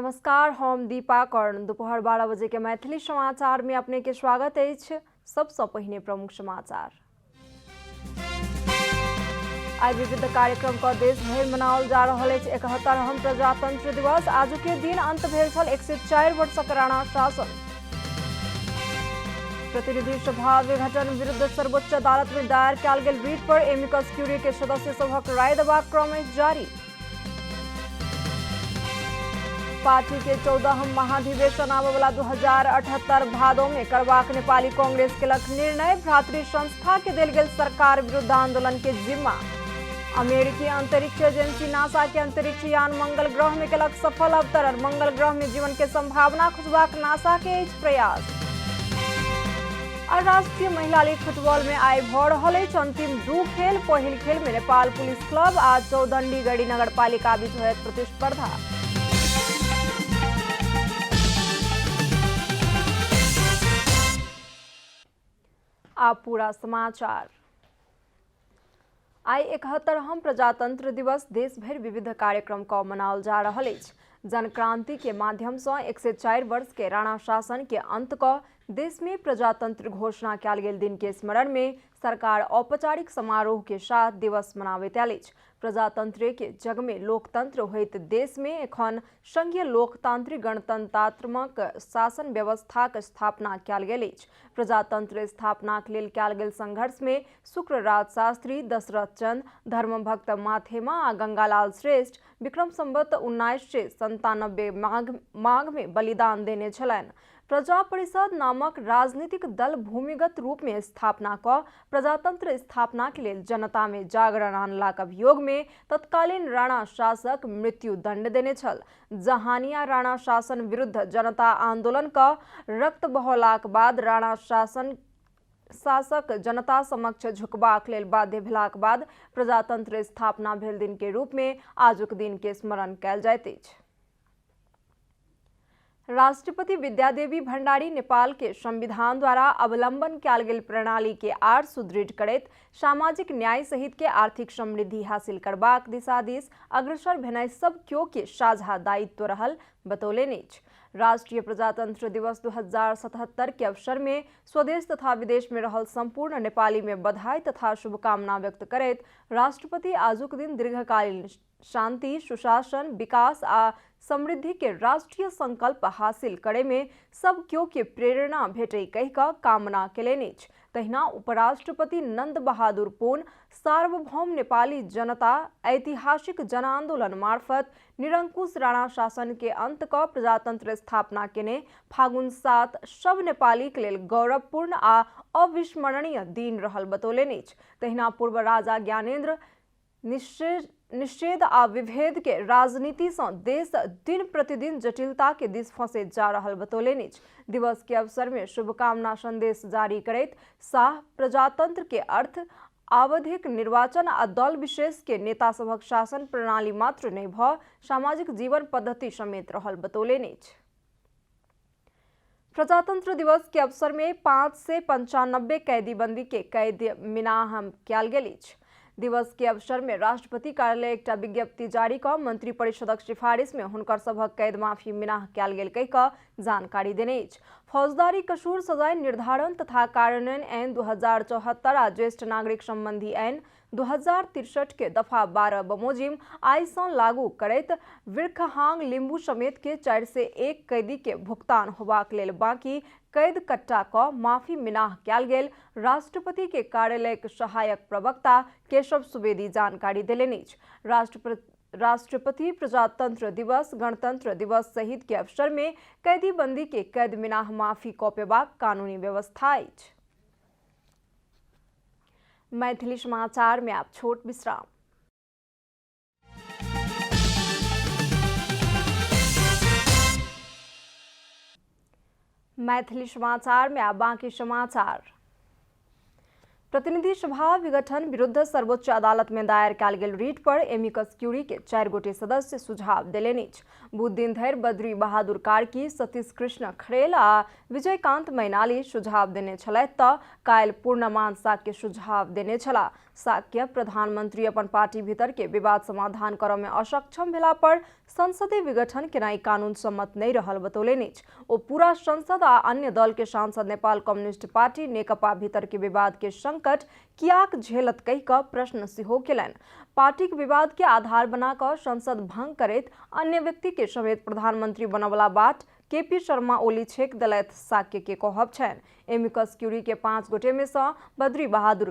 नमस्कार, हम दीपा कर्ण। दोपहर 12 बजे के मैथिली समाचार में अपने के स्वागत अछि। सबसे पहिने प्रमुख समाचार। आई विविध कार्यक्रम का देश भर मनाओल जा रहल अछि 71वां प्रजातंत्र दिवस। आज के दिन अंत भेल छल 104 वर्षक राणा शासन। प्रतिनिधि सभा विघटन विरुद्ध सर्वोच्च अदालत में दायर कयल गेल रिट पर एमिकस क्यूरी के सदस्य सभक राय देबाक क्रम जारी। पार्टी के 14वां महाधिवेशन आबय वाला 2078 भादो में करबाक नेपाली कांग्रेस केलक निर्णय। भ्रातृ संस्था के देल गेल सरकार विरुद्ध आंदोलन के जिम्मा। अमेरिकी अंतरिक्ष एजेंसी नासा के अंतरिक्ष यान मंगल ग्रह में केलक सफल अवतरण। मंगल ग्रह में जीवन के संभावना खोजबाक नासा के प्रयास। और राष्ट्रीय महिला लीग फुटबॉल में आई भ रहल अछि अंतिम 2 खेल। पहिल खेल में नेपाल पुलिस क्लब आ चौदंडी गढ़ी नगरपालिका बीच होयत प्रतिस्पर्धा। आप पूरा समाचार। आई 71वां प्रजातंत्र दिवस देश भर विविध कार्यक्रम का मनाओल जा रहल अछि। जनक्रांति के माध्यम से 104 वर्ष के राणा शासन के अंत का देश में प्रजातंत्र घोषणा कयल गेल दिन के स्मरण में सरकार औपचारिक समारोह के साथ दिवस मनाबैत आयल अछि। प्रजातंत्र के जग में लोकतंत्र होइत देश में एखन संघीय लोकतांत्रिक गणतंत्रात्मक शासन व्यवस्था के स्थापना कयल गेल अछि। प्रजातंत्र स्थापना लेल कयल गेल संघर्ष में शुक्रराज शास्त्री, दशरथ चंद, धर्मभक्त माथेमा आ गंगालाल श्रेष्ठ विक्रम संवत 1997 माघ में बलिदान देने छलनि। प्रजा परिषद नामक राजनीतिक दल भूमिगत रूप में स्थापना क प्रजातंत्र स्थापना के लिए जनता में जागरण आनलाक अभियोग में तत्कालीन राणा शासक मृत्यु दंड देने छल। जहानिया राणा शासन विरुद्ध जनता आंदोलन का रक्त बहौलाक बाद राणा शासक जनता समक्ष झुकबाक लेल बाध्य भेलाक बाद प्रजातंत्र स्थापना भेल दिन के रूप में आजुक दिन के स्मरण कयल जाइत अछि। राष्ट्रपति विद्यादेवी भंडारी नेपाल के संविधान द्वारा अवलंबन कयल गेल प्रणाली के आर सुदृढ़ करैत सामाजिक न्याय सहित के आर्थिक समृद्धि हासिल करबाक दिशा दिस अग्रसर भेनाइ सब केओ के साझा दायित्व रहल बतौलनि अछि। राष्ट्रीय प्रजातंत्र दिवस 2077 के अवसर में स्वदेश तथा विदेश में रहल संपूर्ण नेपाली में बधाई तथा शुभकामना व्यक्त करैत राष्ट्रपति आजुक दिन दीर्घकालीन शांति, सुशासन, विकास आ समृद्धि के राष्ट्रीय संकल्प हासिल करे में सब केओ के प्रेरणा भेटै कहि कऽ कामना केलनि अछि। तहिना उपराष्ट्रपति नंद बहादुर पुन सार्वभौम नेपाली जनता ऐतिहासिक जन आंदोलन मार्फत निरंकुश राणा शासन के अंत क प्रजातंत्र स्थापना केने फागुन 7 सब नेपाली के लेल गौरवपूर्ण आ अविस्मरणीय दिन रहल बतौलनि अछि। तहिना पूर्व राजा ज्ञानेन्द्र निषेध आ विभेद के राजनीति से देश दिन प्रतिदिन जटिलता के दिस फंसे जा रहल बतौलनि अछि। दिवस के अवसर में शुभकामना संदेश जारी करैत शाह प्रजातंत्र के अर्थ आवधिक निर्वाचन आ दल विशेष के नेता सभक शासन प्रणाली मात्र नहीं भ सामाजिक जीवन पद्धति समेत रहल बतौलनि अछि। प्रजातंत्र दिवस के अवसर में 595 कैदीबंदी के कैद मिनाह कयल गेल अछि। दिवस के अवसर में राष्ट्रपति कार्यालय एकटा विज्ञप्ति जारी क मंत्री परिषदक सिफारिश में हुनकर सभक कैद माफी मिनाह कयल गेल कहि क जानकारी देने अछि। फौजदारी कसूर सजाय निर्धारण तथा कार्यान्वयन ऐन 2074 आ ज्येष्ठ नागरिक संबंधी ऐन 2063 के दफा 12 बमोजिम आई से लागू करैत विरखहांग लिंबू समेत के 401 कैदी के भुगतान होबाक लेल बाकी कैद कट्टा क माफी मिनाह कयल गेल राष्ट्रपति के कार्यालय के सहायक प्रवक्ता केशव सुवेदी जानकारी देलनि अछि। राष्ट्रपति प्रजातंत्र दिवस, गणतंत्र दिवस सहित के अवसर में कैदी बंदी के कैद मिनाह माफी क पेबाक कानूनी व्यवस्था अछि। मैथिली समाचार में आप छोट विश्राम। मैथिली समाचार में आप बाकी समाचार। प्रतिनिधि सभा विघटन विरुद्ध सर्वोच्च अदालत में दायर कयल गेल रिट पर एमिकस क्यूरी के 4 गोटे सदस्य सुझाव देलनि अछि। बुध दिन धरि बद्री बहादुर कार्की, सतीश कृष्ण खरेल आ विजयकांत मैनाली सुझाव देने छलथि तऽ काल्हि पूर्णमान साक्य सुझाव देने छलाह। साक्य प्रधानमंत्री अपन पार्टी भीतर के विवाद समाधान करय में असक्षम भेला पर संसदीय विघटन केनाई कानून सम्मत नहीं रहल बतौलनि अछि। ओ पूरा संसद आ अन्य दल के सांसद नेपाल कम्युनिस्ट पार्टी नेकपा भीतर के विवाद के संकट कियाक झेलत कहि कऽ प्रश्न सेहो केलनि। पार्टी के विवाद के आधार बना कऽ संसद भंग करैत अन्य व्यक्ति के समेत प्रधानमंत्री बनवला बाट केपी शर्मा ओली छेक देलथि साक्य के कहब छनि। एमिकस क्यूरी के 5 गोटे में सँ बद्री बहादुर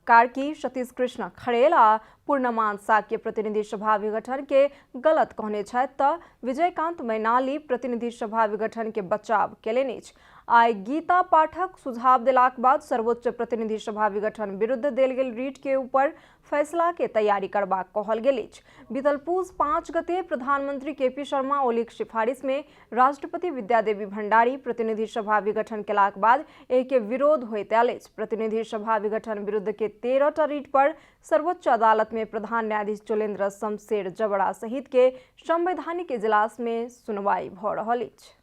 कार्की, सतीश कृष्ण खरेल आ पूर्णमान साक्य प्रतिनिधि सभा विघटन के गलत कहने छथि तऽ विजयकांत मैनाली प्रतिनिधि सभा विघटन के बचाव केलनि अछि। आइ गीता पाठक सुझाव देलाक बाद सर्वोच्च प्रतिनिधि सभा विघटन विरुद्ध देल गेल रिट के ऊपर फैसला के तैयारी करबाक कहल गेल अछि। बीतल पूस 5 गते प्रधानमंत्री केपी शर्मा ओलीक सिफारिश में राष्ट्रपति विद्यादेवी भंडारी प्रतिनिधि सभा विघटन केलाक बाद एहि के विरोध होइत आयल अछि। प्रतिनिधि सभा विघटन विरुद्ध के 13 टा रिट पर सर्वोच्च अदालत में प्रधान न्यायाधीश चोलेन्द्र शमशेर जबड़ा सहित के संवैधानिक इजलास में सुनवाई भऽ रहल अछि।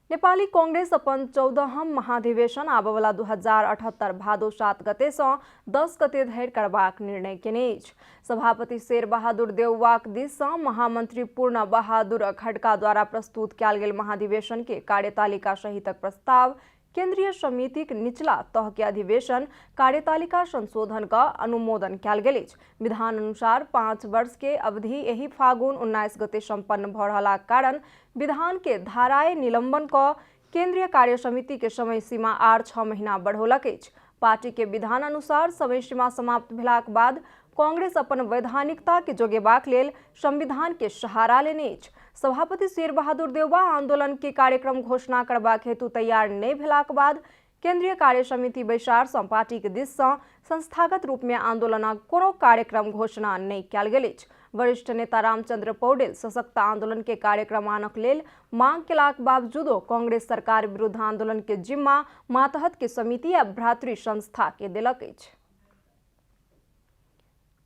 नेपाली कांग्रेस अपन 14हम महाधिवेशन आबयवला 2078 भादो 7 गते सँ 10 गते धरि करबाक निर्णय केने अछि। सभापति शेर बहादुर देउवाक दिस सँ महामंत्री पूर्ण बहादुर खड्का द्वारा प्रस्तुत कयल गेल महाधिवेशन के कार्यतालिका सहितक प्रस्ताव केंद्रीय समितिक निचला तह के अधिवेशन कार्यतालिका संशोधन का अनुमोदन कयल गेल अछि। विधान अनुसार 5 वर्ष के अवधि एहि फागुन 19 गते संपन्न भऽ रहलाक कारण विधान के धाराए निलंबन क केंद्रीय कार्य समिति के समय सीमा आर 6 महीना बढ़ौलक अछि। पार्टी के विधान अनुसार समय सीमा समाप्त भेलाक बाद कांग्रेस अपन वैधानिकता के जोगेबाक लेल संविधान के सहारा लेने अछि। सभापति शेर बहादुर देउवा आंदोलन के कार्यक्रम घोषणा करबाक हेतु तैयार नहीं भेलाक बाद केंद्रीय कार्य समिति बैसार सँ पार्टी के दिस सँ संस्थागत रूप में आंदोलनक कोनो कार्यक्रम घोषणा नहीं कयल गेल अछि। वरिष्ठ नेता रामचंद्र पौडेल सशक्त आंदोलन के कार्यक्रम आनक लेल मांग केलाक बावजूदो कांग्रेस सरकार विरुद्ध आंदोलन के जिम्मा मातहत के समिति आ भ्रातृ संस्था के देलक अछि।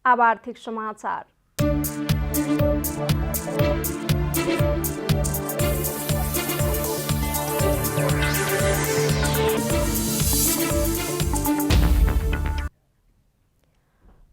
अब आर्थिक समाचार।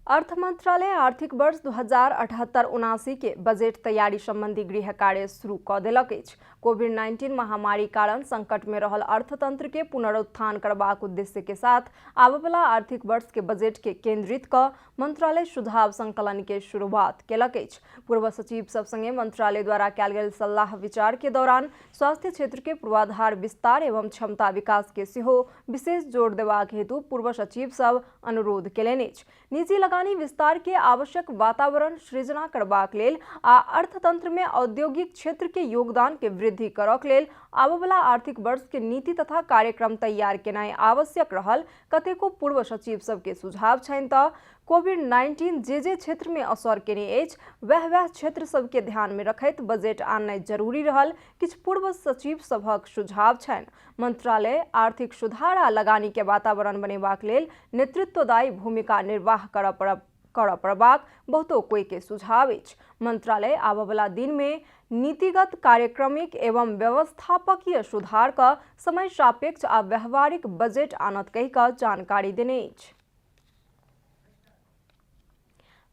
अर्थ मंत्रालय आर्थिक वर्ष 2078-79 के बजट तैयारी संबंधी गृह कार्य शुरू कऽ देलक अछि। कोविड-19 महामारी कारण संकट में रहल अर्थतंत्र के पुनरुत्थान करबाक उद्देश्य के साथ आबयवला आर्थिक वर्ष के बजट के केंद्रित कऽ मंत्रालय सुझाव संकलन के शुरुआत केलक अछि। पूर्व सचिव सब संगे मंत्रालय द्वारा कयल गेल सलाह विचार के दौरान स्वास्थ्य क्षेत्र के पूर्वाधार विस्तार एवं क्षमता विकास के सेहो विशेष जोर देबाक हेतु पूर्व सचिव सब अनुरोध केलनि अछि। निजी लगानी विस्तार के आवश्यक वातावरण सृजना करबाक लेल आ अर्थतंत्र में औद्योगिक क्षेत्र के योगदान के वृद्धि करक लेल आबयवला आर्थिक वर्ष के नीति तथा कार्यक्रम तैयार केनाई आवश्यक रहल कतेको पूर्व सचिव सबके सुझाव छनि तऽ कोविड-19 जे क्षेत्र में असर केने अछि वह क्षेत्र सबके ध्यान में रखैत बजट आननाई जरूरी रहल किछु पूर्व सचिव सभक सुझाव छनि। मंत्रालय आर्थिक सुधार आ लगानी के वातावरण बनेबाक लेल नेतृत्वदायी भूमिका निर्वाह करऽ पड़बाक बहुतो कोई के सुझाव अछि। मंत्रालय आबयवला दिन में नीतिगत कार्यक्रमिक एवं व्यवस्थापकीय सुधार का समय सापेक्ष आ व्यवहारिक बजट आनत कहि कऽ जानकारी देने अछि।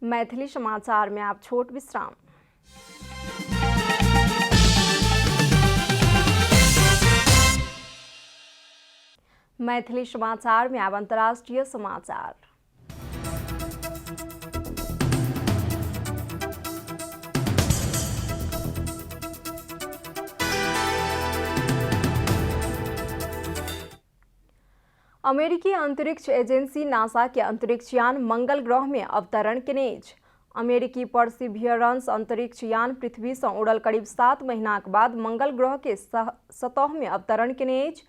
मैथिली समाचार में आप छोट विश्राम। मैथिली समाचार में अब अंतर्राष्ट्रीय समाचार। अमेरिकी अंतरिक्ष एजेंसी नासा के अंतरिक्ष यान मंगल ग्रह में अवतरण केने अछि। अमेरिकी परसिभियरेंस अंतरिक्ष यान पृथ्वी से उड़ल करीब 7 महीनाक बाद मंगल ग्रह के सतह में अवतरण केने अछि।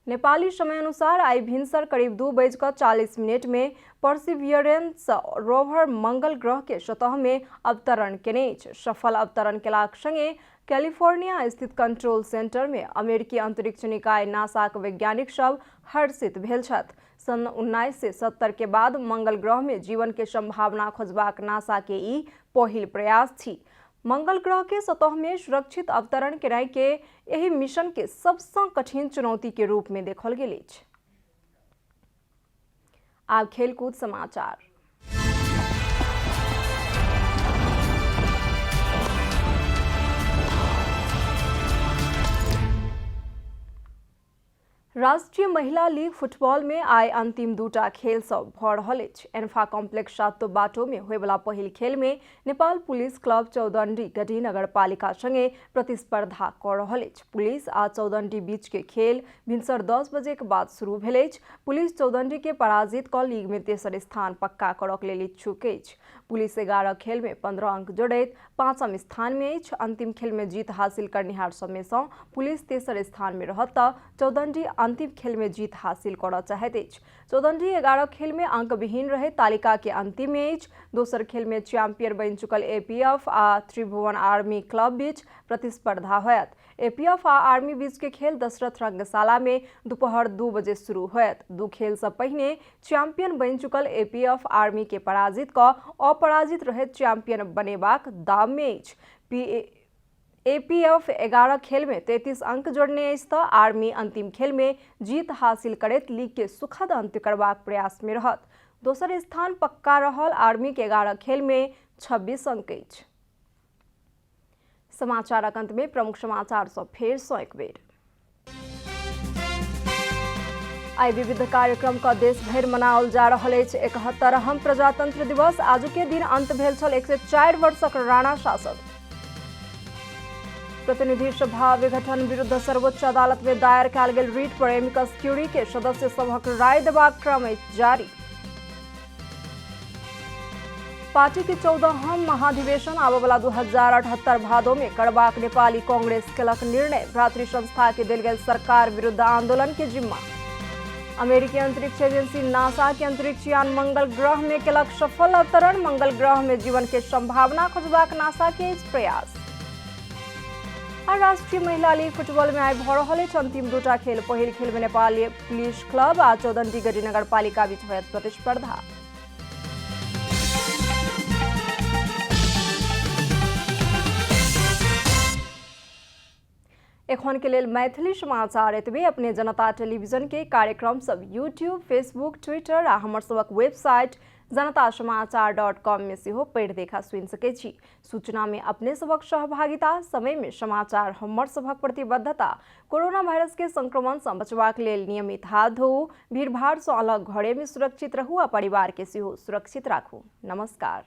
नेपाली समय अनुसार आई भिनसर करीब 2:40 में परसिभियरेंस रोवर मंगल ग्रह के सतह में अवतरण केने अछि। सफल अवतरण केलाक संगे कैलिफोर्निया स्थित कंट्रोल सेंटर में अमेरिकी अंतरिक्ष निकाय नासाक वैज्ञानिक सब हर्षित भेल छथि। सन 1970 के बाद मंगल ग्रह में जीवन के संभावना खोजबाक नासा के ई पहिल प्रयास छी। मंगल ग्रह के सतह में सुरक्षित अवतरण कराय के यही मिशन के सबसे कठिन चुनौती के रूप में देखल गेल अछि। आब खेलकूद समाचार। राष्ट्रीय महिला लीग फुटबॉल में आइ अंतिम दूटा खेल सब भ रहल अछि। एन्फा कॉम्प्लेक्स सातो बाटो में होयवला पहिल खेल में नेपाल पुलिस क्लब चौदण्डी गढ़ी नगरपालिका संगे प्रतिस्पर्धा क रहल अछि। पुलिस आ चौदण्डी बीच के खेल भिनसर 10 बजे के बाद शुरू भेल अछि। पुलिस चौदण्डी के पराजित क लीग में तेसर स्थान पक्का करक लेल इच्छुक अछि। पुलिस 11 खेल में 15 अंक जोड़ैत 5म स्थान में अछि। अंतिम खेल में जीत हासिल करनिहार सबमे सँ पुलिस तेसर स्थान में रहत त चौदण्डी अंतिम खेल में जीत हासिल करऽ चाहैत अछि। चौदण्डी 11 खेल में अंक विहीन रहे तालिका के अंतिम में अछि। दोसर खेल में चैंपियन बनि चुकल एपीएफ आ त्रिभुवन आर्मी क्लब बीच प्रतिस्पर्धा होयत। एपीएफ आ आर्मी बीच के खेल दशरथ रंगशाला में दोपहर 2 बजे शुरू होयत। दू खेल से पहिने चैंपियन बनि चुकल एपीएफ आर्मी के पराजित क अपराजित रहैत चैंपियन बनेबाक दाव में अछि। एपीएफ 11 खेल में 33 अंक जोड़ने अछि त आर्मी अंतिम खेल में जीत हासिल करैत लीग के सुखद अंत्य करबाक प्रयास में रहत। दोसर स्थान पक्का रहल आर्मी के 11 खेल में 26 अंक अछि। समाचारक अंत में प्रमुख समाचार सब फेर सँ एक बेर। आई विविध कार्यक्रम का देश भर मनाओल जा रहल अछि। 71 प्रजातंत्र दिवस आज के दिन अंत भेल छल 104 वर्षक राणा शासन। प्रतिनिधि सभा विघटन विरुद्ध सर्वोच्च अदालत में दायर कयल गेल रिट पर एमिकस क्यूरी के सदस्य सभक राय देबाक क्रम जारी। पार्टी के 14हम महाधिवेशन आबयवला 2078 भादो में करबाक नेपाली कांग्रेस केलक निर्णय। भ्रातृ संस्था के देल गेल सरकार विरुद्ध आंदोलन के जिम्मा। अमेरिकी अंतरिक्ष एजेंसी नासा के अंतरिक्ष यान मंगल ग्रह में केलक सफल अवतरण। मंगल ग्रह में जीवन के संभावना खोजबाक नासा के प्रयास। आ राष्ट्रीय महिला लीग फुटबॉल में आइ भ रहल अछि अंतिम दूटा खेल। पहिल खेल में नेपाली पुलिस क्लब आ चौदण्डी गढ़ी नगरपालिका बीच होयत प्रतिस्पर्धा। एखन के लेल मैथिली समाचार एतबे। अपने जनता टेलीविजन के कार्यक्रम सब यूट्यूब, फेसबुक, ट्विटर आ हमर सबक वेबसाइट जनतासमाचार.com में सेहो पढ़ि देखा सुनि सकै छी। सूचना में अपने सबक सहभागिता, समय में समाचार हमर सबक प्रतिबद्धता। कोरोना वायरस के संक्रमण से बचबाक लेल नियमित हाथ धोऊ, भीड़ भाड़ से अलग घरे में सुरक्षित रहू आ परिवार के सेहो सुरक्षित राखू। नमस्कार।